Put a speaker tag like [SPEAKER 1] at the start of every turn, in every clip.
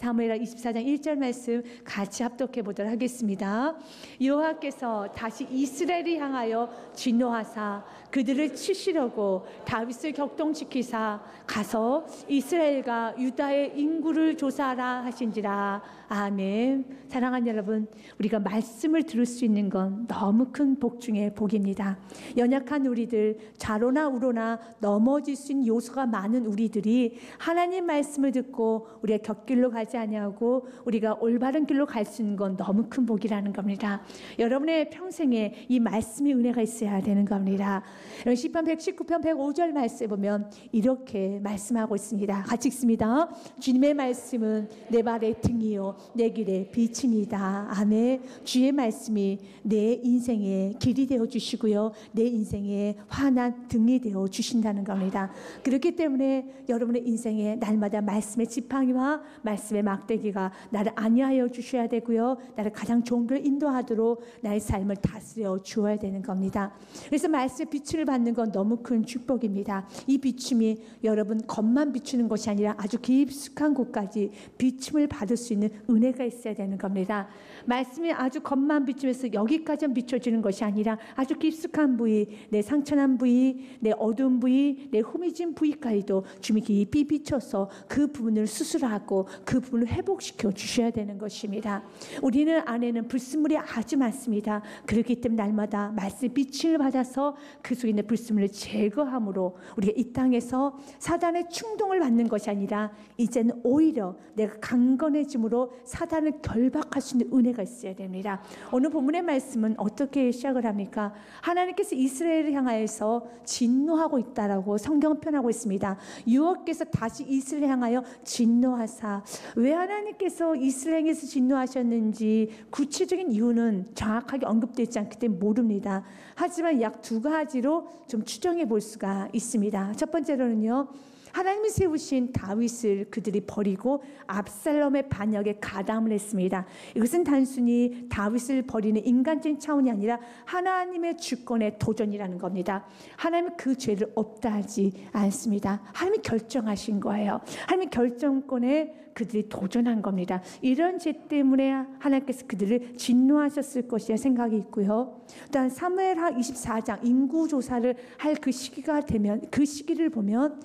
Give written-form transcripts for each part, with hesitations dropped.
[SPEAKER 1] 사무엘하 24장 1절 말씀 같이 합독해 보도록 하겠습니다. 여호와께서 다시 이스라엘을 향하여 진노하사 그들을 치시려고 다윗을 격동시키사 가서 이스라엘과 유다의 인구를 조사하라 하신지라. 아멘. 사랑하는 여러분, 우리가 말씀을 들을 수 있는 건 너무 큰 복 중에 복입니다. 연약한 우리들, 좌로나 우로나 넘어질 수 있는 요소가 많은 우리들이 하나님 말씀을 듣고 우리가 곁길로 가지 아니하고 우리가 올바른 길로 갈 수 있는 건 너무 큰 복이라는 겁니다. 여러분의 평생에 이 말씀의 은혜가 있어야 되는 겁니다. 시편 119편 105절 말씀에 보면 이렇게 말씀하고 있습니다. 같이 읽습니다. 주님의 말씀은 내 발의 등이요 내 길의 빛이니이다. 아멘. 주의 말씀이 내 인생의 길이 되어 주시고요, 내 인생의 환한 등이 되어 주신다는 겁니다. 그렇기 때문에 여러분의 인생에 날마다 말씀의 지팡이와 말씀의 막대기가 나를 안위하여 주셔야 되고요, 나를 가장 좋은 길로 인도하도록 나의 삶을 다스려 주어야 되는 겁니다. 그래서 말씀의 비춤을 받는 건 너무 큰 축복입니다. 이 비춤이 여러분 겉만 비추는 것이 아니라 아주 깊숙한 곳까지 비춤을 받을 수 있는 은혜가 있어야 되는 겁니다. 말씀이 아주 겉만 비추면서 여기까지만 비춰지는 것이 아니라 아주 깊숙한 부위, 내 상처난 부위, 내 어두운 부위, 내 후미진 부위까지도 주님이 깊이 비춰서 그 부분을 수술하고 그 부분을 회복시켜 주셔야 되는 것입니다. 우리는 안에는 불순물이 아주 많습니다. 그렇기 때문에 날마다 말씀의 빛을 받아서 그 속에 있는 불순물을 제거함으로 우리가 이 땅에서 사단의 충동을 받는 것이 아니라 이제는 오히려 내가 강건해짐으로 사단을 결박할 수 있는 은혜가 있어야 됩니다. 오늘 본문의 말씀은 어떻게 시작을 합니까? 하나님께서 이스라엘을 향하여서 진노하고 있다라고 성경은 표현하고 있습니다. 여호와께서 다시 이스라엘을 향하여 진노하사, 왜 하나님께서 이스라엘에서 진노하셨는지 구체적인 이유는 정확하게 언급되지 않기 때문에 모릅니다. 하지만 약 두 가지로 좀 추정해 볼 수가 있습니다. 첫 번째로는요, 하나님이 세우신 다윗을 그들이 버리고 압살롬의 반역에 가담을 했습니다. 이것은 단순히 다윗을 버리는 인간적인 차원이 아니라 하나님의 주권의 도전이라는 겁니다. 하나님은 그 죄를 없다 하지 않습니다. 하나님이 결정하신 거예요. 하나님의 결정권에 그들이 도전한 겁니다. 이런 죄 때문에 하나님께서 그들을 진노하셨을 것이라 생각이 있고요. 또한 사무엘하 24장 인구조사를 할 그 시기가 되면, 그 시기를 보면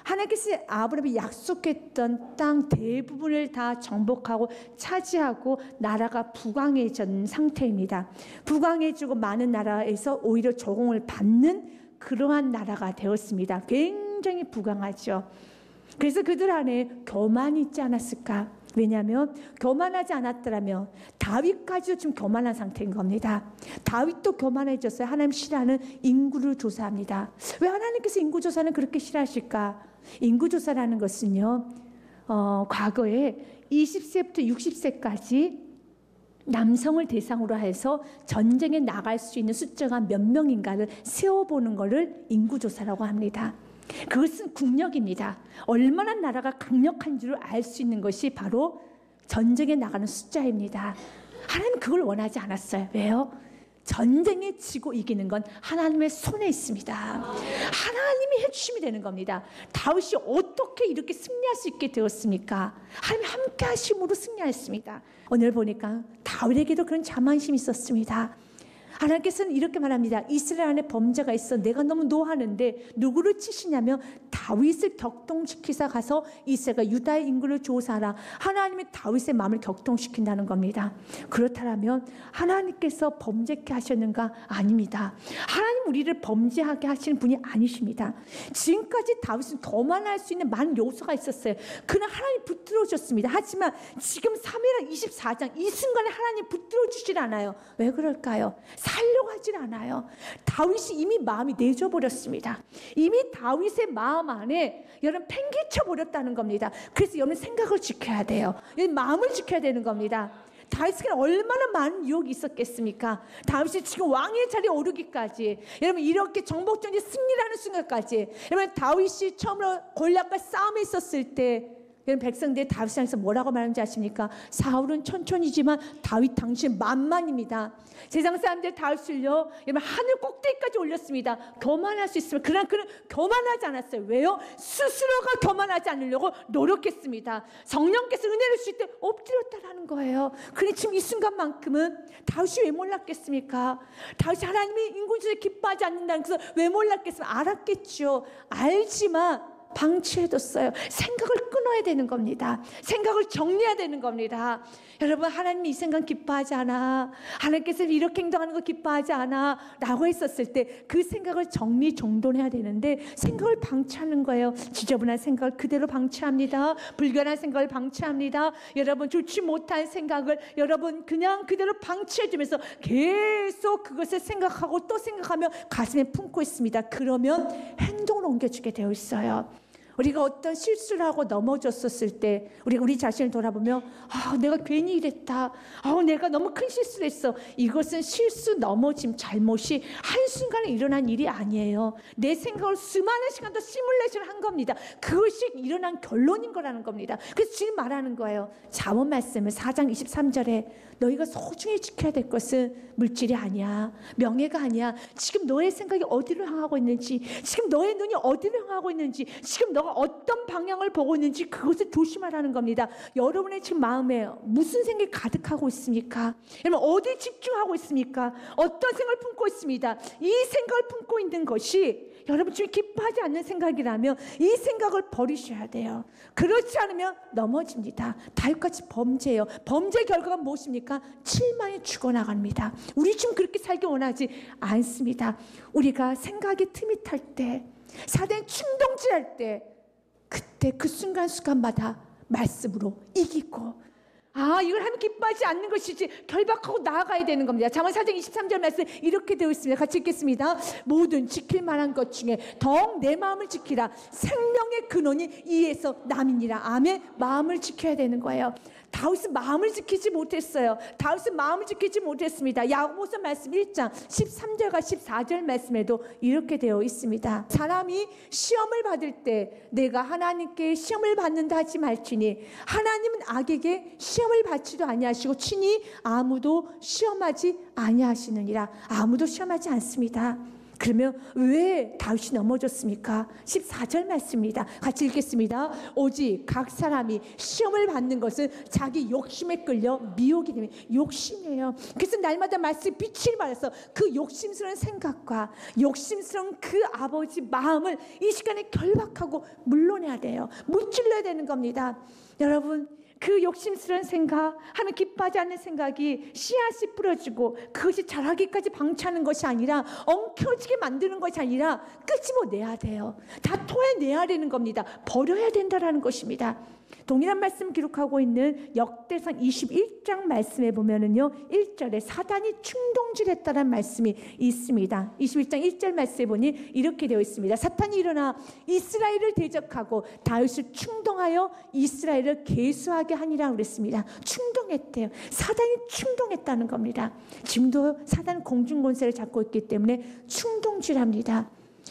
[SPEAKER 1] 하나님께서 아브라함이 약속했던 땅 대부분을 다 정복하고 차지하고 나라가 부강해진 상태입니다. 부강해지고 많은 나라에서 오히려 조공을 받는 그러한 나라가 되었습니다. 굉장히 부강하죠. 그래서 그들 안에 교만이 있지 않았을까? 왜냐하면 교만하지 않았더라면 다윗까지도 지금 교만한 상태인 겁니다. 다윗도 교만해졌어요. 하나님 싫어하는 인구를 조사합니다. 왜 하나님께서 인구조사는 그렇게 싫어하실까? 인구조사라는 것은요, 과거에 20세부터 60세까지 남성을 대상으로 해서 전쟁에 나갈 수 있는 숫자가 몇 명인가를 세워보는 것을 인구조사라고 합니다. 그것은 국력입니다. 얼마나 나라가 강력한지를 알 수 있는 것이 바로 전쟁에 나가는 숫자입니다. 하나님은 그걸 원하지 않았어요. 왜요? 전쟁에 지고 이기는 건 하나님의 손에 있습니다. 하나님이 해주시면 되는 겁니다. 다윗이 어떻게 이렇게 승리할 수 있게 되었습니까? 하나님 함께 하심으로 승리했습니다. 오늘 보니까 다윗에게도 그런 자만심이 있었습니다. 하나님께서는 이렇게 말합니다. 이스라엘 안에 범죄가 있어. 내가 너무 노하는데 누구를 치시냐면 다윗을 격동시키사 가서 이스라엘과 유다의 인구를 조사하라. 하나님이 다윗의 마음을 격동시킨다는 겁니다. 그렇다면 하나님께서 범죄케 하셨는가? 아닙니다. 하나님 우리를 범죄하게 하시는 분이 아니십니다. 지금까지 다윗은 교만할 수 있는 많은 요소가 있었어요. 그러나 하나님 붙들어 주셨습니다. 하지만 지금 사무엘하 24장 이 순간에 하나님 붙들어 주질 않아요. 왜 그럴까요? 살려고 하질 않아요. 다윗이 이미 마음이 내줘버렸습니다. 이미 다윗의 마음 안에 여러분 팽개쳐 버렸다는 겁니다. 그래서 여러분 생각을 지켜야 돼요. 마음을 지켜야 되는 겁니다. 다윗에게 얼마나 많은 유혹이 있었겠습니까? 다윗이 지금 왕의 자리에 오르기까지, 여러분 이렇게 정복전에 승리하는 순간까지, 여러분 다윗이 처음으로 골리앗과 싸움에 있었을 때 여러분 백성들이 다윗을 향해서 뭐라고 말하는지 아십니까? 사울은 천천히지만 다윗 당신 만만입니다. 세상 사람들이 다윗을요, 여러분 하늘 꼭대기까지 올렸습니다. 교만할 수 있으면 그러나 그는 교만하지 않았어요. 왜요? 스스로가 교만하지 않으려고 노력했습니다. 성령께서 은혜를 주실 때 엎드렸다라는 거예요. 그런데 지금 이 순간만큼은 다윗이 왜 몰랐겠습니까? 다윗이 하나님이 인군주의에 기뻐하지 않는다는 것을 왜 몰랐겠습니까? 알았겠죠. 알지만 방치해뒀어요. 생각을 끊어야 되는 겁니다. 생각을 정리해야 되는 겁니다. 여러분, 하나님이 이 생각 기뻐하지 않아, 하나님께서 이렇게 행동하는 거 기뻐하지 않아 라고 했었을 때 그 생각을 정리정돈해야 되는데 생각을 방치하는 거예요. 지저분한 생각을 그대로 방치합니다. 불결한 생각을 방치합니다. 여러분, 좋지 못한 생각을 여러분 그냥 그대로 방치해주면서 계속 그것을 생각하고 또 생각하며 가슴에 품고 있습니다. 그러면 행동을 옮겨주게 되어 있어요. 우리가 어떤 실수를 하고 넘어졌었을 때 우리 자신을 돌아보며 내가 괜히 이랬다, 내가 너무 큰 실수를 했어. 이것은 실수, 넘어짐, 잘못이 한순간에 일어난 일이 아니에요. 내 생각을 수많은 시간 더 시뮬레이션을 한 겁니다. 그것이 일어난 결론인 거라는 겁니다. 그래서 지금 말하는 거예요. 잠언 말씀을 4장 23절에 너희가 소중히 지켜야 될 것은 물질이 아니야, 명예가 아니야. 지금 너의 생각이 어디로 향하고 있는지, 지금 너의 눈이 어디로 향하고 있는지, 지금 너가 어떤 방향을 보고 있는지 그것을 조심하라는 겁니다. 여러분의 지금 마음에 무슨 생각이 가득하고 있습니까? 여러분 어디에 집중하고 있습니까? 어떤 생각을 품고 있습니다. 이 생각을 품고 있는 것이 여러분 지금 기뻐하지 않는 생각이라면 이 생각을 버리셔야 돼요. 그렇지 않으면 넘어집니다. 다윗같이 범죄예요. 범죄 결과가 무엇입니까? 7만이 죽어나갑니다. 우리 지금 그렇게 살기 원하지 않습니다. 우리가 생각의 틈이 탈 때, 사단이 충동질할 때, 그때 그 순간순간마다 말씀으로 이기고, 이걸 하면 기뻐하지 않는 것이지 결박하고 나아가야 되는 겁니다. 잠언 4장 23절 말씀 이렇게 되어 있습니다. 같이 읽겠습니다. 모든 지킬 만한 것 중에 더욱 내 마음을 지키라. 생명의 근원이 이에서 남이니라. 아멘. 마음을 지켜야 되는 거예요. 다윗은 마음을 지키지 못했어요. 다윗은 마음을 지키지 못했습니다. 야고보서 말씀 1장 13절과 14절 말씀에도 이렇게 되어 있습니다. 사람이 시험을 받을 때 내가 하나님께 시험을 받는다 하지 말지니 하나님은 악에게 시험을 받지도 아니하시고 친히 아무도 시험하지 아니하시느니라. 아무도 시험하지 않습니다. 그러면 왜 다윗이 넘어졌습니까? 14절 말씀입니다. 같이 읽겠습니다. 오직 각 사람이 시험을 받는 것은 자기 욕심에 끌려 미혹이 되면 욕심이에요. 그래서 날마다 말씀 빛을 발해서 그 욕심스러운 생각과 욕심스러운 그 아버지 마음을 이 시간에 결박하고 물러내야 돼요. 무찔러야 되는 겁니다. 여러분, 그 욕심스러운 생각, 하나님 기뻐하지 않는 생각이 씨앗이 뿌려지고 그것이 자라기까지 방치하는 것이 아니라 엉켜지게 만드는 것이 아니라 끄집어내야 돼요. 다 토해내야 되는 겁니다. 버려야 된다라는 것입니다. 동일한 말씀 기록하고 있는 역대상 21장 말씀에 보면은요 1절에 사단이 충동질했다는 말씀이 있습니다. 21장 1절 말씀에 보니 이렇게 되어 있습니다. 사탄이 일어나 이스라엘을 대적하고 다윗을 충동하여 이스라엘을 계수하게 하니라 그랬습니다. 충동했대요. 사단이 충동했다는 겁니다. 지금도 사단은 공중권세를 잡고 있기 때문에 충동질합니다.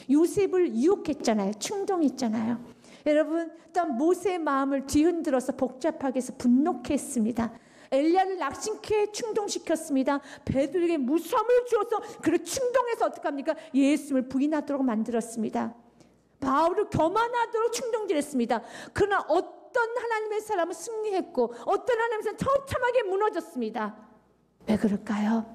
[SPEAKER 1] 요셉을 유혹했잖아요. 충동했잖아요. 여러분, 또한 모세의 마음을 뒤흔들어서 복잡하게 해서 분노케 했습니다. 엘리야를 낙심케 충동시켰습니다. 베드로에게 무서움을 주어서 그를 충동해서 어떡합니까? 예수님을 부인하도록 만들었습니다. 바울을 교만하도록 충동질했습니다. 그러나 어떤 하나님의 사람은 승리했고 어떤 하나님의 사람은 처참하게 무너졌습니다. 왜 그럴까요?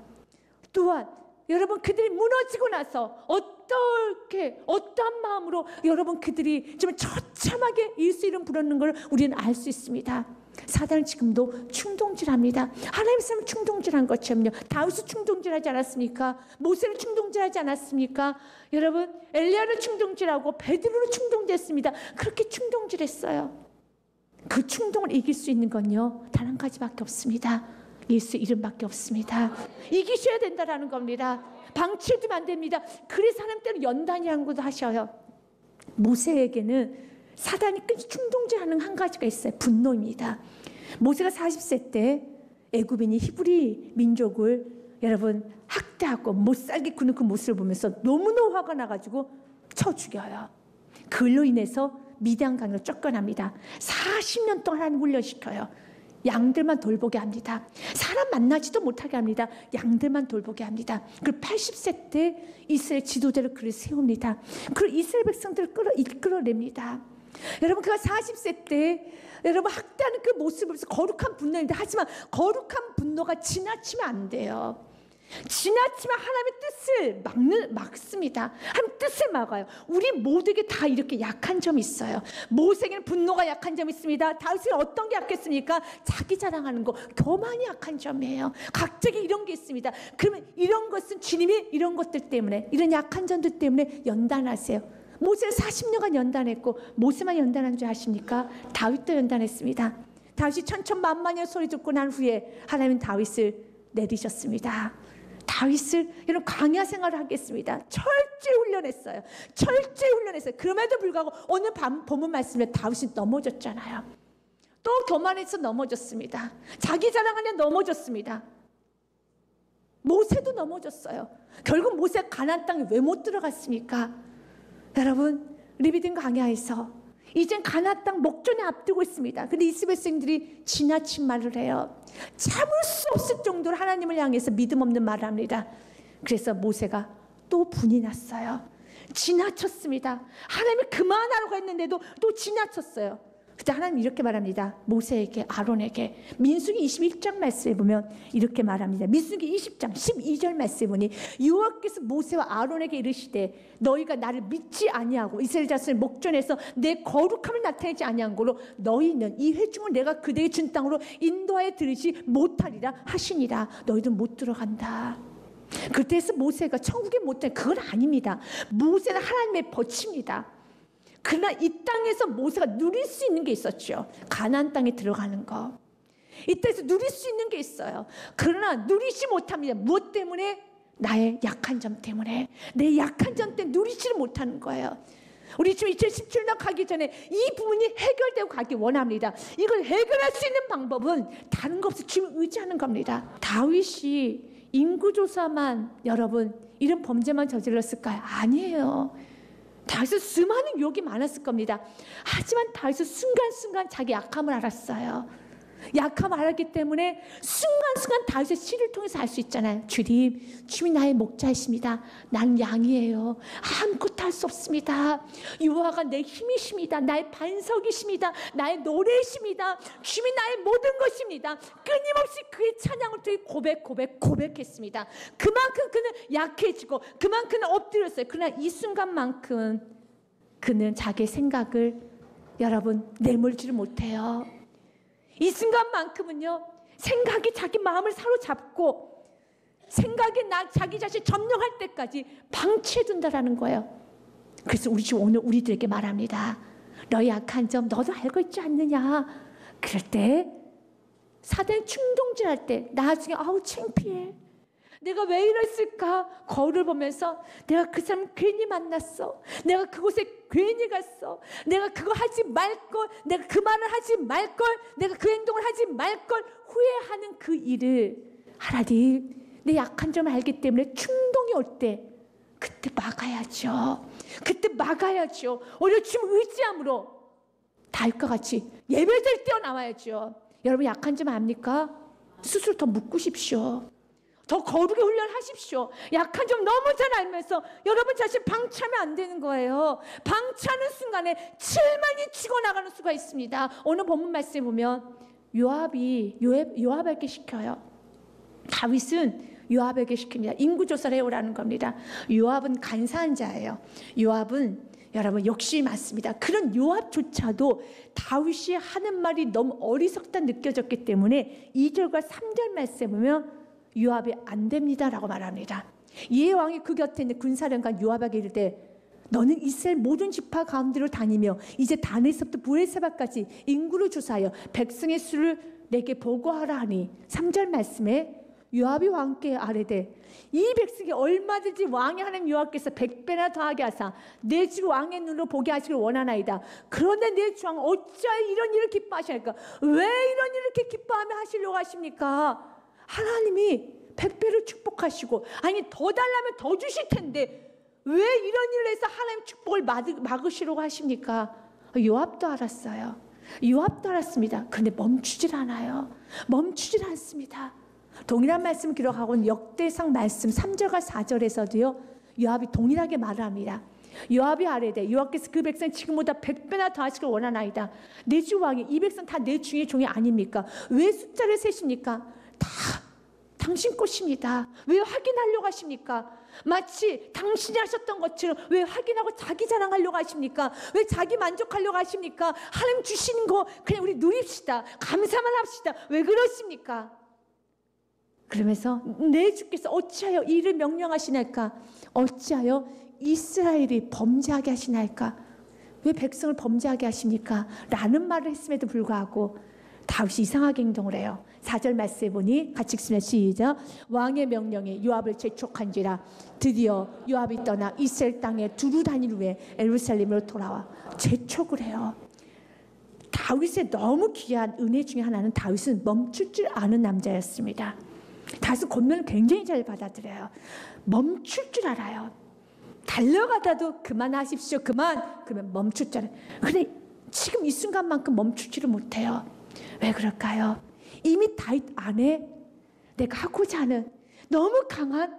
[SPEAKER 1] 또한 여러분, 그들이 무너지고 나서 어떠한 마음으로 여러분 그들이 좀 처참하게 예수 이름 부르는 걸 우리는 알 수 있습니다. 사단은 지금도 충동질합니다. 하나님의 사람은 충동질한 것처럼요. 다윗은 충동질하지 않았습니까? 모세를 충동질하지 않았습니까? 여러분, 엘리야를 충동질하고 베드로를 충동질했습니다. 그렇게 충동질했어요. 그 충동을 이길 수 있는 건요 단 한 가지밖에 없습니다. 예수 이름밖에 없습니다. 이기셔야 된다라는 겁니다. 방치해두면 안 됩니다. 그래서 하나님 때로 연단이라는 것도 하셔요. 모세에게는 사단이 끊지 충동질하는 한 가지가 있어요. 분노입니다. 모세가 40세 때 애굽인이 히브리 민족을 여러분 학대하고 못살게 구는 그 모습을 보면서 너무너무 화가 나가지고 쳐 죽여요. 그걸로 인해서 미디안 강으로 쫓겨납니다. 40년 동안 하나님 훈련시켜요. 양들만 돌보게 합니다. 사람 만나지도 못하게 합니다. 양들만 돌보게 합니다. 그리고 80세 때 이스라엘 지도자를 그를 세웁니다. 그리고 이스라엘 백성들을 이끌어냅니다. 여러분, 그가 40세 때 여러분 학대하는 그 모습을 보면서 거룩한 분노인데, 하지만 거룩한 분노가 지나치면 안 돼요. 지나치면 하나님의 뜻을 막습니다. 하나님 뜻을 막아요. 우리 모두에게 다 이렇게 약한 점이 있어요. 모세에게는 분노가 약한 점이 있습니다. 다윗은 어떤 게 약했습니까? 자기 자랑하는 거, 교만이 약한 점이에요. 각자에게 이런 게 있습니다. 그러면 이런 것은 주님이 이런 것들 때문에, 이런 약한 점들 때문에 연단하세요. 모세는 40년간 연단했고, 모세만 연단한 줄 아십니까? 다윗도 연단했습니다. 다윗이 천천만만의 소리 듣고 난 후에 하나님은 다윗을 내리셨습니다. 다윗을 여러분 광야 생활을 하겠습니다. 철저히 훈련했어요. 철저히 훈련했어요. 그럼에도 불구하고 오늘 본문 말씀에 다윗이 넘어졌잖아요. 또 교만해서 넘어졌습니다. 자기 자랑하려 넘어졌습니다. 모세도 넘어졌어요. 결국 모세가 가나안 땅에 왜 못 들어갔습니까? 여러분, 리비딤 광야에서 이젠 가나안 땅 목전에 앞두고 있습니다. 근데 이스라엘 백성들이 지나친 말을 해요. 참을 수 없을 정도로 하나님을 향해서 믿음 없는 말을 합니다. 그래서 모세가 또 분이 났어요. 지나쳤습니다. 하나님이 그만하라고 했는데도 또 지나쳤어요. 그때 하나님 이렇게 말합니다. 모세에게, 아론에게. 민수기 21장 말씀에 보면 이렇게 말합니다. 민수기 20장 12절 말씀에 보니 여호와께서 모세와 아론에게 이르시되 너희가 나를 믿지 아니하고 이스라엘 자손의 목전에서 내 거룩함을 나타내지 아니한 걸로 너희는 이 회중을 내가 그대에게 준 땅으로 인도하여 들이지 못하리라 하시니라. 너희도 못 들어간다. 그때서 모세가 천국에 못 들어간, 그건 아닙니다. 모세는 하나님의 법칙입니다. 그러나 이 땅에서 모세가 누릴 수 있는 게 있었죠. 가나안 땅에 들어가는 거. 이 땅에서 누릴 수 있는 게 있어요. 그러나 누리지 못합니다. 무엇 때문에? 나의 약한 점 때문에. 내 약한 점 때문에 누리지를 못하는 거예요. 우리 지금 2017년 가기 전에 이 부분이 해결되고 가기 원합니다. 이걸 해결할 수 있는 방법은 다른 거 없이 주님을 의지하는 겁니다. 다윗이 인구조사만, 여러분, 이런 범죄만 저질렀을까요? 아니에요. 다윗은 수많은 유혹이 많았을 겁니다. 하지만 다윗은 순간순간 자기 약함을 알았어요. 약함을 알았기 때문에 순간순간 다윗의 시를 통해서 알 수 있잖아요. 주님이 나의 목자이십니다. 난 양이에요. 아무것도 할 수 없습니다. 여호와가 내 힘이십니다. 나의 반석이십니다. 나의 노래이십니다. 주님이 나의 모든 것입니다. 끊임없이 그의 찬양을 통해 고백했습니다. 그만큼 그는 약해지고 그만큼 엎드렸어요. 그러나 이 순간만큼 그는 자기의 생각을, 여러분, 내몰지를 못해요. 이 순간만큼은요, 생각이 자기 마음을 사로잡고 생각에 자기 자신 점령할 때까지 방치해둔다라는 거예요. 그래서 우리 지금 오늘 우리들에게 말합니다. 너의 약한 점 너도 알고 있지 않느냐. 그럴 때 사단이 충동질할 때 나중에 아우 창피해. 내가 왜 이랬을까? 거울을 보면서 내가 그 사람 괜히 만났어. 내가 그곳에 괜히 갔어. 내가 그거 하지 말걸. 내가 그 말을 하지 말걸. 내가 그 행동을 하지 말걸. 후회하는 그 일을 하나님, 내 약한 점을 알기 때문에 충동이 올 때 그때 막아야죠. 그때 막아야죠. 오히려 주님 의지함으로 다윗과 같이 예배될 뛰어나와야죠. 여러분, 약한 점 압니까? 스스로 더 묶으십시오. 더 거룩에 훈련하십시오. 약한 점 너무 잘 알면서 여러분 자신 방치하면 안 되는 거예요. 방치하는 순간에 7만이 죽어나가는 수가 있습니다. 오늘 본문 말씀에 보면 요압에게 시켜요. 다윗은 요압에게 시킵니다. 인구조사를 해오라는 겁니다. 요압은 간사한 자예요. 요압은 여러분 욕심이 많습니다. 그런 요압조차도 다윗이 하는 말이 너무 어리석다 느껴졌기 때문에 2절과 3절 말씀에 보면 요압이 안 됩니다라고 말합니다. 이에 왕이 그 곁에 있는 군사령관 요압에게 이르되 너는 이스라엘 모든 지파 가운데로 다니며 이제 단에서부터 브에세바까지 인구를 조사하여 백성의 수를 내게 보고하라 하니 3절 말씀에 요압이 왕께 아뢰되 이 백성이 얼마든지 왕의 하나님 여호와께서 100배나 더하게 하사 내 주 왕의 눈으로 보게 하시길 원하나이다. 그런데 내 주 왕 어찌하여 이런 일을 기뻐하시니까? 왜 이런 일을 이렇게 기뻐하며 하시려고 하십니까? 하나님이 100배를 축복하시고, 아니 더 달라면 더 주실 텐데 왜 이런 일을 해서 하나님 축복을 막으시려고 하십니까? 요압도 알았어요. 요압도 알았습니다. 그런데 멈추질 않아요. 멈추질 않습니다. 동일한 말씀 기록하고 있는 역대상 말씀 3절과 4절에서도요. 요압이 동일하게 말을 합니다. 요압이 아뢰되 여호와께서 그 백성 지금보다 100배나 더하시길 원하나이다. 내 주 왕이 이 백성 다 내 중의 종이 아닙니까? 왜 숫자를 세십니까? 다 당신 것입니다. 왜 확인하려고 하십니까? 마치 당신이 하셨던 것처럼 왜 확인하고 자기 자랑하려고 하십니까? 왜 자기 만족하려고 하십니까? 하나님 주신 거 그냥 우리 누립시다. 감사만 합시다. 왜 그러십니까? 그러면서 내 주께서 어찌하여 이를 명령하시나이까? 어찌하여 이스라엘이 범죄하게 하시나이까? 왜 백성을 범죄하게 하십니까? 라는 말을 했음에도 불구하고 다윗이 이상하게 행동을 해요. 4절 말씀해 보니 같이 읽습니다. 시작. 왕의 명령에 요압을 재촉한지라 드디어 요압이 떠나 이스라엘 땅에 두루 다닌 후에 예루살렘으로 돌아와 재촉을 해요. 다윗의 너무 귀한 은혜 중에 하나는 다윗은 멈출 줄 아는 남자였습니다. 다윗은 권면을 굉장히 잘 받아들여요. 멈출 줄 알아요. 달려가다도 그만하십시오. 그러면 멈출 줄 알아요. 근데 지금 이 순간만큼 멈추지를 못해요. 왜 그럴까요? 이미 다윗 안에 내가 하고자 하는 너무 강한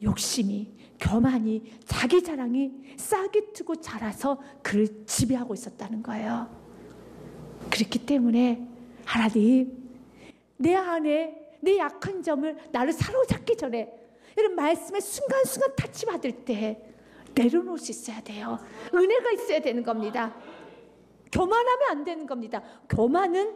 [SPEAKER 1] 욕심이, 교만이, 자기 자랑이 싹이 트고 자라서 그를 지배하고 있었다는 거예요. 그렇기 때문에 하나님, 내 안에 내 약한 점을 나를 사로잡기 전에 이런 말씀에 순간순간 타치받을 때 내려놓을 수 있어야 돼요. 은혜가 있어야 되는 겁니다. 교만하면 안 되는 겁니다. 교만은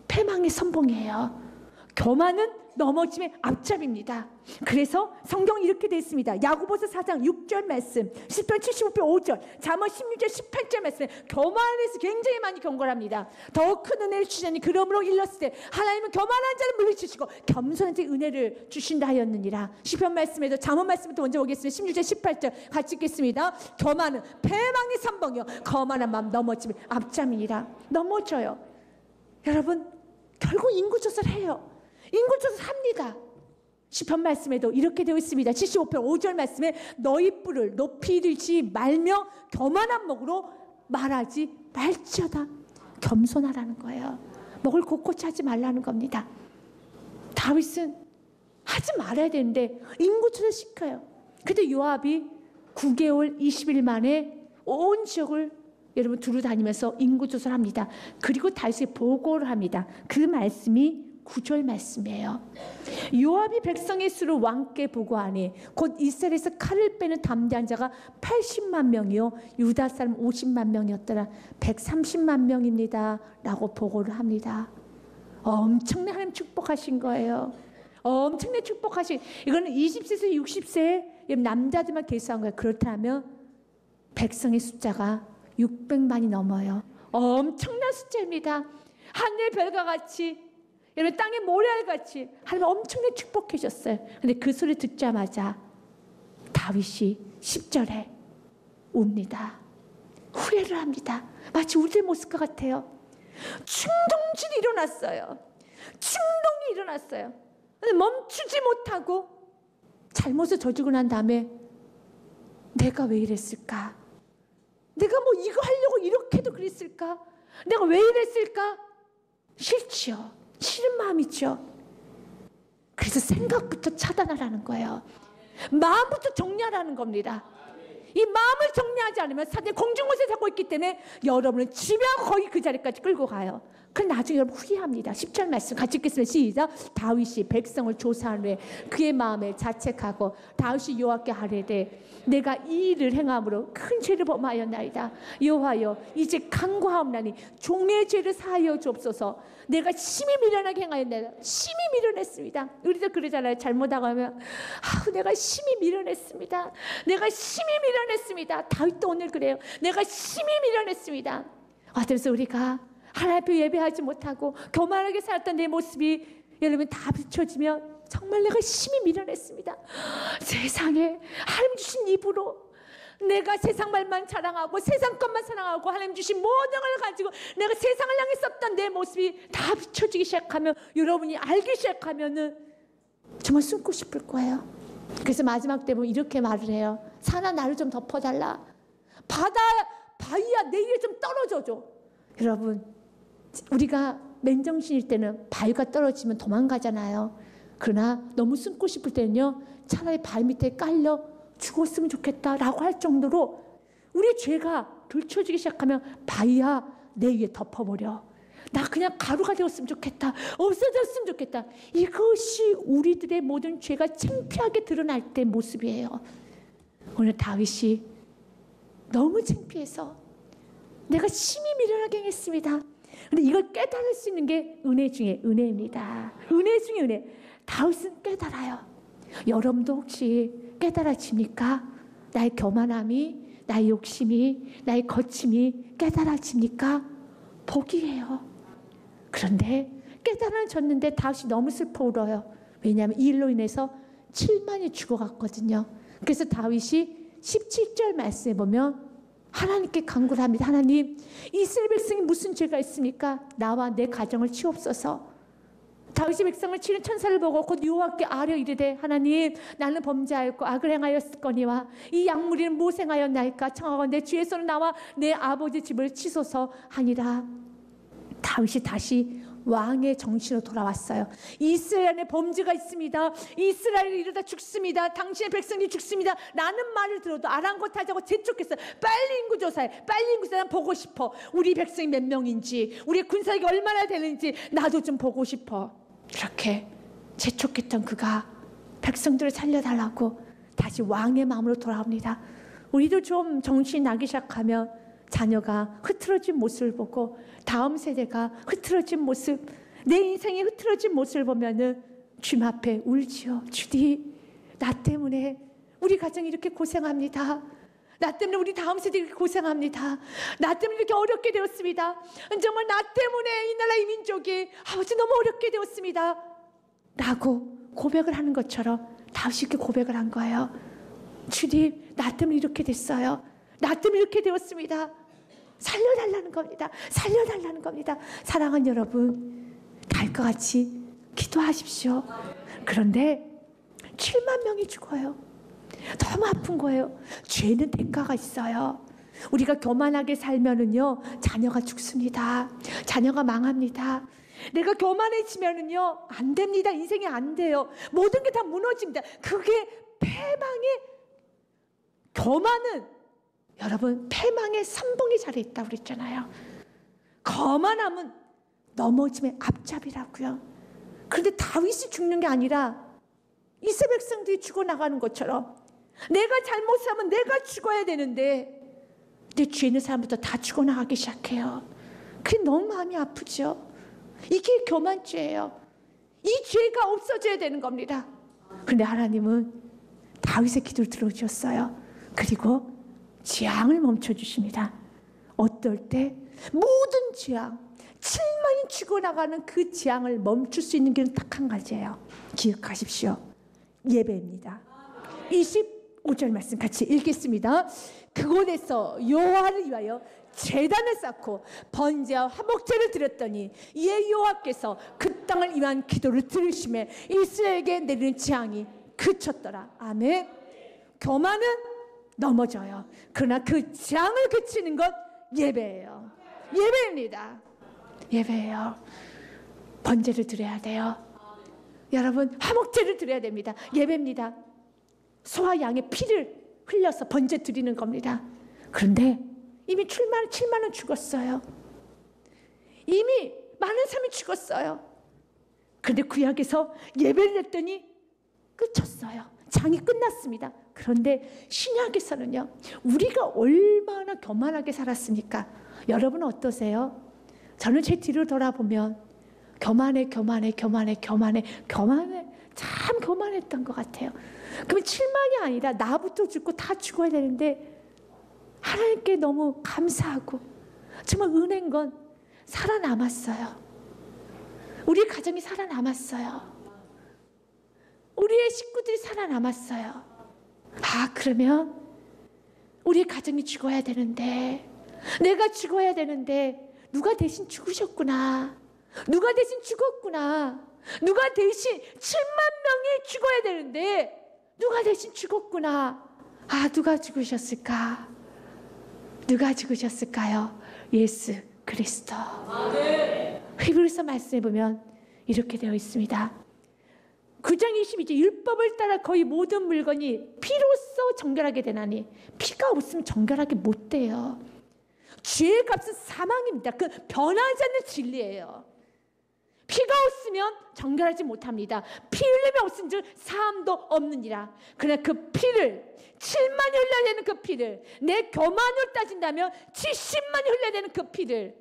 [SPEAKER 1] 패망의 선봉이에요. 교만은 넘어짐의 앞잡입니다. 그래서 성경이 이렇게 되어 있습니다. 야고보서 4장 6절 말씀, 시편 75편 5절, 잠언 16절 18절 말씀에 교만에 대해서 굉장히 많이 경고합니다. 더 큰 은혜를 주시니 그러므로 일렀을 때 하나님은 교만한 자를 물리치시고 겸손한 자에게 은혜를 주신다 하였느니라. 시편 말씀에도 잠언 말씀부터 먼저 보겠습니다. 16절 18절 같이 읽겠습니다. 교만은 패망의 선봉이요 거만한 마음 넘어짐의 앞잡이니라. 넘어져요. 여러분 결국 인구조사를 해요. 인구조사를 합니다. 시편 말씀에도 이렇게 되어 있습니다. 75편 5절 말씀에 너희 뿔을 높이 들지 말며 교만한 목으로 말하지 말지어다. 겸손하라는 거예요. 목을 곳곳이 하지 말라는 겁니다. 다윗은 하지 말아야 되는데 인구조사를 시켜요. 근데 요압이 9개월 20일 만에 온 지역을 여러분 두루 다니면서 인구조사를 합니다. 그리고 다윗에게 보고를 합니다. 그 말씀이 9절 말씀이에요. 요압이 백성의 수를 왕께 보고하니 곧 이스라엘에서 칼을 빼는 담대한 자가 80만 명이요 유다 사람 50만 명이었더라. 130만 명입니다 라고 보고를 합니다. 엄청난 하나님 축복하신 거예요. 엄청난 축복하신, 이거는 20세에서 60세 남자들만 계수한 거예요. 그렇다면 백성의 숫자가 600만이 넘어요. 엄청난 숫자입니다. 하늘 별과 같이, 여러분 땅의 모래알같이 하나님 엄청나게 축복해 주셨어요. 근데 그 소리 듣자마자 다윗이 10절에 웁니다. 후회를 합니다. 마치 우리의 모습과 같아요. 충동질이 일어났어요. 충동이 일어났어요. 근데 멈추지 못하고 잘못을 저지르고 난 다음에 내가 왜 이랬을까? 내가 뭐 이거 하려고 이렇게도 그랬을까? 내가 왜 이랬을까? 싫지요. 싫은 마음이죠. 그래서 생각부터 차단하라는 거예요. 마음부터 정리하라는 겁니다. 이 마음을 정리하지 않으면 사단이 공중곳에 잡고 있기 때문에 여러분은 지배하고 거의 그 자리까지 끌고 가요. 그럼 나중에 여러분 후회합니다. 10절 말씀 같이 읽겠습니다. 시작. 다윗이 백성을 조사한 후에 그의 마음에 자책하고 다윗이 여호와께 아뢰되 내가 이 일을 행함으로 큰 죄를 범하였나이다. 여호와여 이제 간구하옵나니 종의 죄를 사하여 주옵소서. 내가 심히 미련하게 행하였나이다. 심히 미련했습니다. 우리도 그러잖아요. 잘못하면 내가 심히 미련했습니다. 내가 심히 미련했습니다. 다윗도 오늘 그래요. 내가 심히 미련했습니다. 어때서 우리가 하나님 앞에 예배하지 못하고 교만하게 살았던 내 모습이 여러분 다 비춰지면 정말 내가 심히 미련했습니다. 세상에 하나님 주신 입으로 내가 세상 말만 자랑하고 세상 것만 사랑하고 하나님 주신 모든 걸 가지고 내가 세상을 향해 썼던 내 모습이 다 비춰지기 시작하면 여러분이 알기 시작하면은 정말 숨고 싶을 거예요. 그래서 마지막 때 보면 이렇게 말을 해요. 산아 나를 좀 덮어달라. 바위야 바위가 내 위에 좀 떨어져줘. 여러분, 우리가 맨정신일 때는 바위가 떨어지면 도망가잖아요. 그러나 너무 숨고 싶을 때는요, 차라리 발 밑에 깔려 죽었으면 좋겠다라고 할 정도로 우리의 죄가 들춰지기 시작하면 바위야 내 위에 덮어버려. 나 그냥 가루가 되었으면 좋겠다. 없어졌으면 좋겠다. 이것이 우리들의 모든 죄가 창피하게 드러날 때 모습이에요. 오늘 다윗이 너무 창피해서 내가 심히 미련하게 행했습니다. 근데 이걸 깨달을 수 있는 게 은혜 중에 은혜입니다. 은혜 중에 은혜. 다윗은 깨달아요. 여러분도 혹시 깨달아집니까? 나의 교만함이, 나의 욕심이, 나의 거침이 깨달아집니까? 복이에요. 그런데 깨달아졌는데 다윗이 너무 슬퍼 울어요. 왜냐하면 이 일로 인해서 7만이 죽어갔거든요. 그래서 다윗이 17절 말씀에 보면 하나님께 간구를 합니다. 하나님, 이스라엘 백성이 무슨 죄가 있습니까? 나와 내 가정을 치옵소서. 다윗이 백성을 치는 천사를 보고 곧 여호와께 아뢰어 이르되 하나님, 나는 범죄하였고 악을 행하였거니와 이 양무리는 무엇 행하였나이까? 청하건대 주의 손은 나와 내 아버지 집을 치소서 하니라. 다윗이 다시 왕의 정신으로 돌아왔어요. 이스라엘에 범죄가 있습니다. 이스라엘이 이러다 죽습니다. 당신의 백성이 죽습니다. 라는 말을 들어도 아랑곳하자고 재촉했어요. 빨리 인구조사해. 빨리 인구조사 보고 싶어. 우리 백성이 몇 명인지, 우리 군사력이 얼마나 되는지 나도 좀 보고 싶어. 이렇게 재촉했던 그가 백성들을 살려달라고 다시 왕의 마음으로 돌아옵니다. 우리도 좀 정신이 나기 시작하면 자녀가 흐트러진 모습을 보고 다음 세대가 흐트러진 모습, 내 인생이 흐트러진 모습을 보면은 주님 앞에 울지요. 주님, 나 때문에 우리 가정이 이렇게 고생합니다. 나 때문에 우리 다음 세대가 이렇게 고생합니다. 나 때문에 이렇게 어렵게 되었습니다. 정말 나 때문에 이 나라 이 민족이 아버지 너무 어렵게 되었습니다. 라고 고백을 하는 것처럼 다윗이 이렇게 고백을 한 거예요. 주님, 나 때문에 이렇게 됐어요. 나 때문에 이렇게 되었습니다. 살려달라는 겁니다. 살려달라는 겁니다. 사랑하는 여러분, 다윗과 같이 기도하십시오. 그런데 7만 명이 죽어요. 너무 아픈 거예요. 죄는 대가가 있어요. 우리가 교만하게 살면은요, 자녀가 죽습니다. 자녀가 망합니다. 내가 교만해지면은요, 안 됩니다. 인생이 안 돼요. 모든 게 다 무너집니다. 그게 패망의, 교만은 여러분 패망의 선봉의 자리에 있다고 그랬잖아요. 거만함은 넘어짐의 앞잡이라고요. 그런데 다윗이 죽는 게 아니라 이스라엘 백성들이 죽어나가는 것처럼 내가 잘못하면 내가 죽어야 되는데 내 주위에 있는 사람부터 다 죽어나가기 시작해요. 그게 너무 마음이 아프죠. 이게 교만죄예요. 이 죄가 없어져야 되는 겁니다. 그런데 하나님은 다윗의 기도를 들어주셨어요. 그리고 재앙을 멈춰주십니다. 어떨 때 모든 재앙, 7만이 죽어나가는 그 재앙을 멈출 수 있는 길은 딱 한 가지예요. 기억하십시오. 예배입니다. 25절 말씀 같이 읽겠습니다. 그곳에서 여호와를 위하여 제단을 쌓고 번제와 화목제를 드렸더니 이에 여호와께서 그 땅을 위한 기도를 들으시매 이스라엘에게 내리는 재앙이 그쳤더라. 아멘. 교만은 넘어져요. 그러나 그 재앙을 그치는 것 예배예요. 예배입니다. 예배예요. 번제를 드려야 돼요. 여러분, 화목제를 드려야 됩니다. 예배입니다. 소와 양의 피를 흘려서 번제 드리는 겁니다. 그런데 이미 7만은 죽었어요. 이미 많은 사람이 죽었어요. 그런데 구약에서 예배를 했더니 끝쳤어요. 장이 끝났습니다. 그런데 신약에서는요, 우리가 얼마나 교만하게 살았습니까? 여러분은 어떠세요? 저는 제 뒤를 돌아보면 교만해 참 교만했던 것 같아요. 그러면 7만이 아니라 나부터 죽고 다 죽어야 되는데 하나님께 너무 감사하고 정말 은혜인 건 살아남았어요. 우리 가정이 살아남았어요. 우리의 식구들이 살아남았어요. 아, 그러면 우리 가정이 죽어야 되는데, 내가 죽어야 되는데 누가 대신 죽으셨구나. 누가 대신 죽었구나. 누가 대신 7만 명이 죽어야 되는데 누가 대신 죽었구나. 아, 누가 죽으셨을까? 누가 죽으셨을까요? 예수 그리스도. 히브리서 말씀에 보면 이렇게 되어 있습니다. 9장 22절 율법을 따라 거의 모든 물건이 피로써 정결하게 되나니 피가 없으면 정결하게 못 돼요. 죄의 값은 사망입니다. 그 변하지 않는 진리예요. 피가 없으면 정결하지 못합니다. 피 흘림이 없은즉 사함도 없느니라. 그러나 그 피를 7만이 흘려야 되는 그 피를 내 교만으로 따진다면 70만이 흘려야 되는 그 피를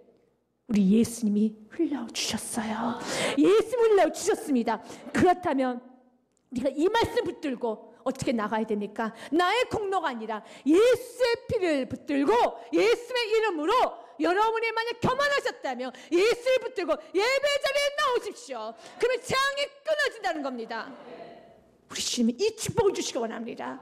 [SPEAKER 1] 우리 예수님이 흘려주셨어요. 예수님이 흘려주셨습니다. 그렇다면 우리가 이 말씀 붙들고 어떻게 나가야 됩니까? 나의 공로가 아니라 예수의 피를 붙들고 예수의 이름으로 여러분이 만약 교만하셨다면 예수를 붙들고 예배 자리에 나오십시오. 그러면 재앙이 끊어진다는 겁니다. 우리 주님이 이 축복을 주시기 원합니다.